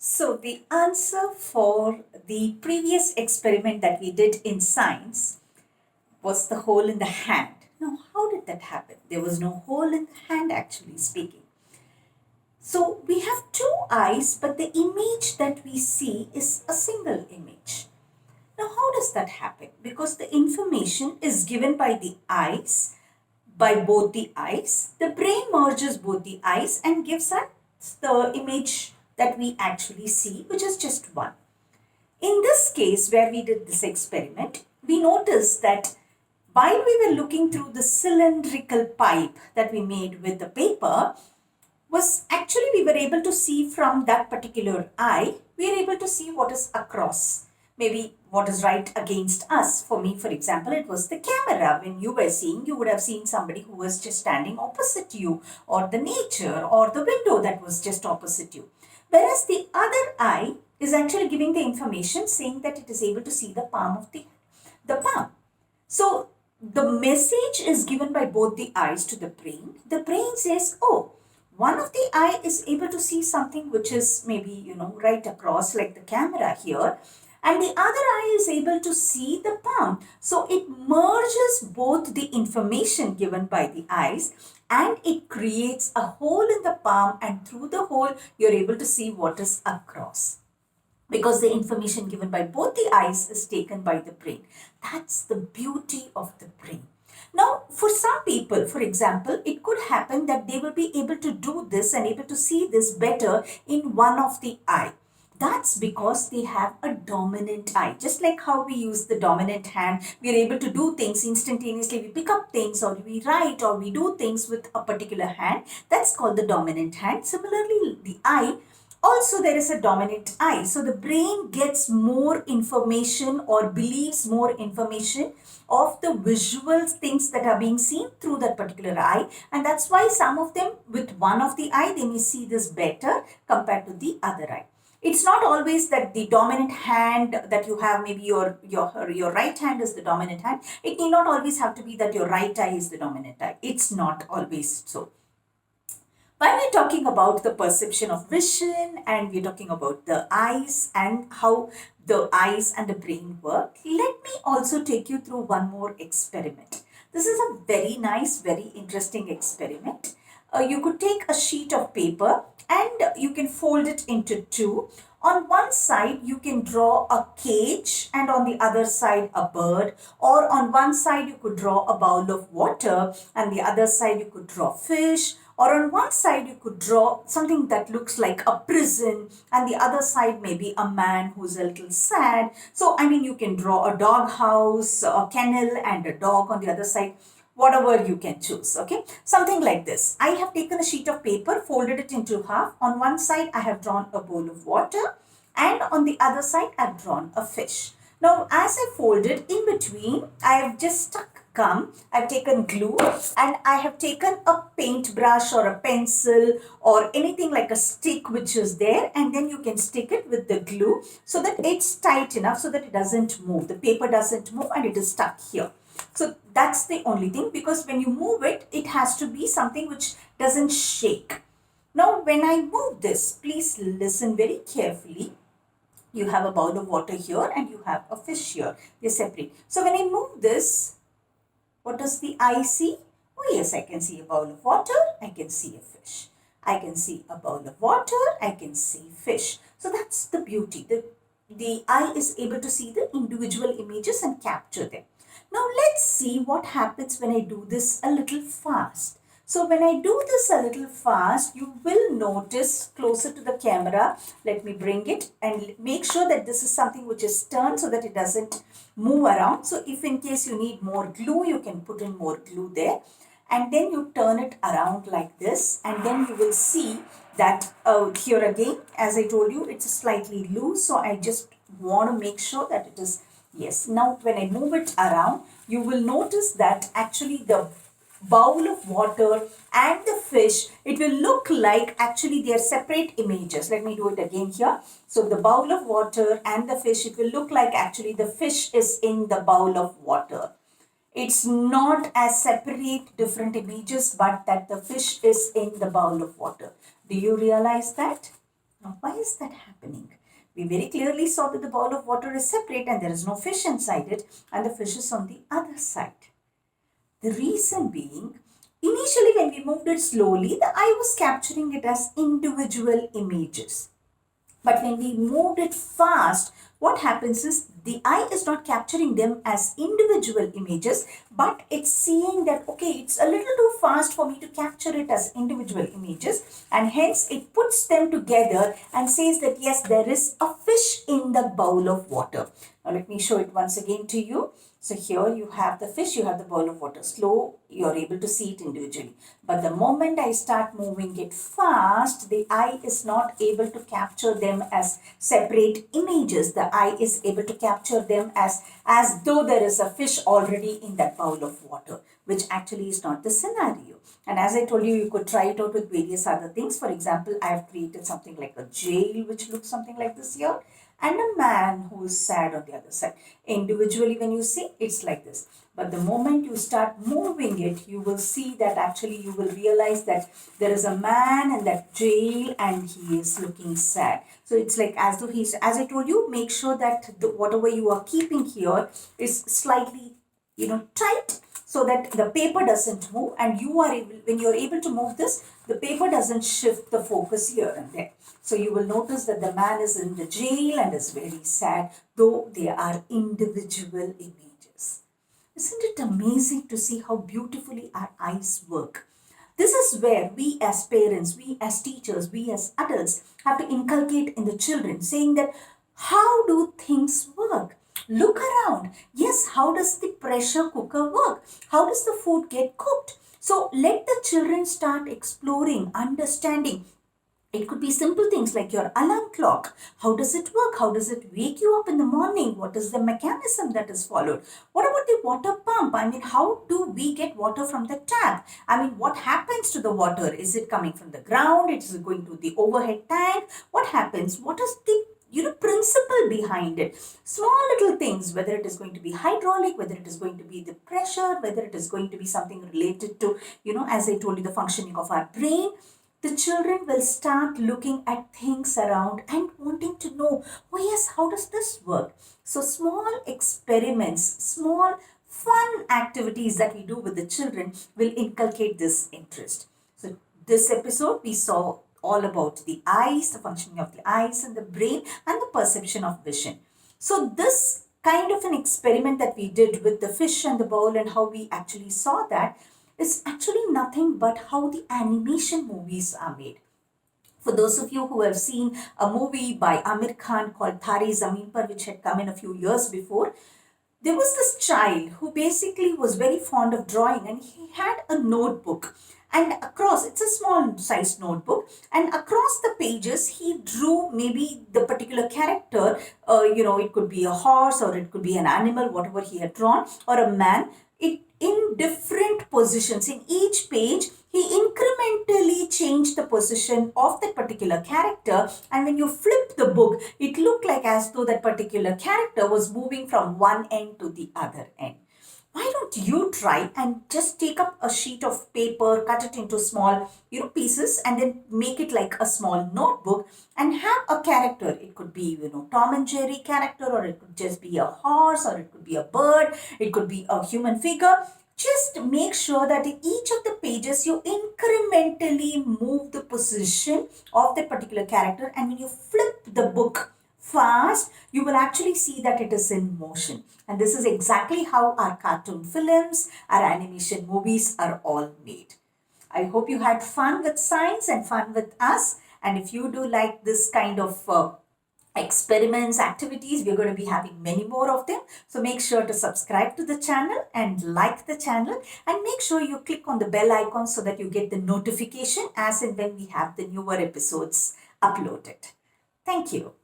So the answer for the previous experiment that we did in science was the hole in the hand. Now, how did that happen? There was no hole in the hand, actually speaking. So we have two eyes, but the image that we see is a single image. Now, how does that happen? Because the information is given by the eyes, by both the eyes. The brain merges both the eyes and gives us the image that we actually see, which is just one. In this case, where we did this experiment, we noticed that while we were looking through the cylindrical pipe that we made with the paper, was actually we were able to see from that particular eye, we are able to see what is across. Maybe what is right against us. For me, for example, it was the camera. When you were seeing, you would have seen somebody who was just standing opposite you, or the nature, or the window that was just opposite you. Whereas the other eye is actually giving the information saying that it is able to see the palm of the palm. So the message is given by both the eyes to the brain. The brain says, oh, one of the eye is able to see something which is maybe, right across like the camera here. And the other eye is able to see the palm. So it merges both the information given by the eyes and it creates a hole in the palm, and through the hole you're able to see what is across, because the information given by both the eyes is taken by the brain. That's the beauty of the brain. Now, for some people, for example, it could happen that they will be able to do this and able to see this better in one of the eye. That's because they have a dominant eye. Just like how we use the dominant hand, we are able to do things instantaneously. We pick up things, or we write, or we do things with a particular hand. That's called the dominant hand. Similarly, the eye, also there is a dominant eye. So the brain gets more information or believes more information of the visual things that are being seen through that particular eye. And that's why some of them with one of the eye, they may see this better compared to the other eye. It's not always that the dominant hand that you have, maybe your right hand is the dominant hand. It need not always have to be that your right eye is the dominant eye. It's not always so. When we're talking about the perception of vision and we're talking about the eyes and how the eyes and the brain work, let me also take you through one more experiment. This is a very nice, very interesting experiment. You could take a sheet of paper and you can fold it into two. On one side, you can draw a cage, and on the other side, a bird. Or on one side, you could draw a bowl of water, and the other side, you could draw fish. Or on one side, you could draw something that looks like a prison, and the other side, maybe a man who's a little sad. So, you can draw a dog house, a kennel, and a dog on the other side. Whatever you can choose, okay? Something like this. I have taken a sheet of paper, folded it into half. On one side, I have drawn a bowl of water, and on the other side, I've drawn a fish. Now, as I folded, in between, I have just stuck gum, I've taken glue, and I have taken a paintbrush or a pencil or anything like a stick which is there, and then you can stick it with the glue so that it's tight enough so that it doesn't move. The paper doesn't move and it is stuck here. So that's the only thing, because when you move it, it has to be something which doesn't shake. Now, when I move this, please listen very carefully. You have a bowl of water here and you have a fish here. They're separate. So when I move this, what does the eye see? Oh yes, I can see a bowl of water. I can see a fish. I can see a bowl of water. I can see fish. So that's the beauty. The eye is able to see the individual images and capture them. Now let's see what happens when I do this a little fast. So when I do this a little fast, you will notice closer to the camera. Let me bring it and make sure that this is something which is turned so that it doesn't move around. So if in case you need more glue, you can put in more glue there. And then you turn it around like this, and then you will see that here again, as I told you, it's slightly loose. So I just want to make sure that it is, yes. Now when I move it around, you will notice that actually the bowl of water and the fish, it will look like actually they are separate images. Let me do it again here. So the bowl of water and the fish, it will look like actually the fish is in the bowl of water. It's not as separate different images, but that the fish is in the bowl of water. Do you realize that? Now, why is that happening? We very clearly saw that the bowl of water is separate and there is no fish inside it, and the fish is on the other side. The reason being, initially when we moved it slowly, the eye was capturing it as individual images. But when we moved it fast, what happens is the eye is not capturing them as individual images, but it's seeing that, okay, it's a little too fast for me to capture it as individual images, and hence it puts them together and says that, yes, there is a fish in the bowl of water. Now, let me show it once again to you. So here you have the fish, you have the bowl of water. Slow, you're able to see it individually. But the moment I start moving it fast, the eye is not able to capture them as separate images. The eye is able to capture them as though there is a fish already in that bowl of water, which actually is not the scenario. And as I told you, you could try it out with various other things. For example, I have created something like a jail, which looks something like this here, and a man who is sad on the other side. Individually, when you see, it's like this. But the moment you start moving it, you will see that actually you will realize that there is a man in that jail and he is looking sad. So it's like as though he's, as I told you, make sure that whatever you are keeping here is slightly, tight, so that the paper doesn't move, and you are able, when you're able to move this, the paper doesn't shift the focus here and there. So you will notice that the man is in the jail and is very sad, though they are individual images. Isn't it amazing to see how beautifully our eyes work? This is where we as parents, we as teachers, we as adults have to inculcate in the children, saying that how do things work? Look around. Yes, how does the pressure cooker work? How does the food get cooked? So let the children start exploring, understanding. It could be simple things like your alarm clock. How does it work? How does it wake you up in the morning? What is the mechanism that is followed? What about the water pump? I mean, how do we get water from the tap? I mean, what happens to the water? Is it coming from the ground? Is it going to the overhead tank? What happens? What is the principle behind it? Small little things, whether it is going to be hydraulic, whether it is going to be the pressure, whether it is going to be something related to, as I told you, the functioning of our brain. The children will start looking at things around and wanting to know, oh yes, how does this work? So small experiments, small fun activities that we do with the children will inculcate this interest. So this episode we saw all about the eyes, the functioning of the eyes and the brain, and the perception of vision. So this kind of an experiment that we did with the fish and the bowl and how we actually saw that is actually nothing but how the animation movies are made. For those of you who have seen a movie by Amir Khan called Tare Zameen Par, which had come in a few years before, there was this child who basically was very fond of drawing, and he had a notebook, and across, it's a small sized notebook, and across the pages he drew maybe the particular character. It could be a horse or it could be an animal, whatever he had drawn, or a man, it in different positions. In each page he incrementally changed the position of that particular character, and when you flip the book, it looked like as though that particular character was moving from one end to the other end. Why don't you try and just take up a sheet of paper, cut it into small, pieces, and then make it like a small notebook and have a character. It could be, Tom and Jerry character, or it could just be a horse, or it could be a bird, it could be a human figure. Just make sure that in each of the pages you incrementally move the position of that particular character, and when you flip the book fast, you will actually see that it is in motion. And this is exactly how our cartoon films, our animation movies are all made. I hope you had fun with science and fun with us. And if you do like this kind of experiments, activities, we're going to be having many more of them. So make sure to subscribe to the channel and like the channel, and make sure you click on the bell icon so that you get the notification as and when we have the newer episodes uploaded. Thank you.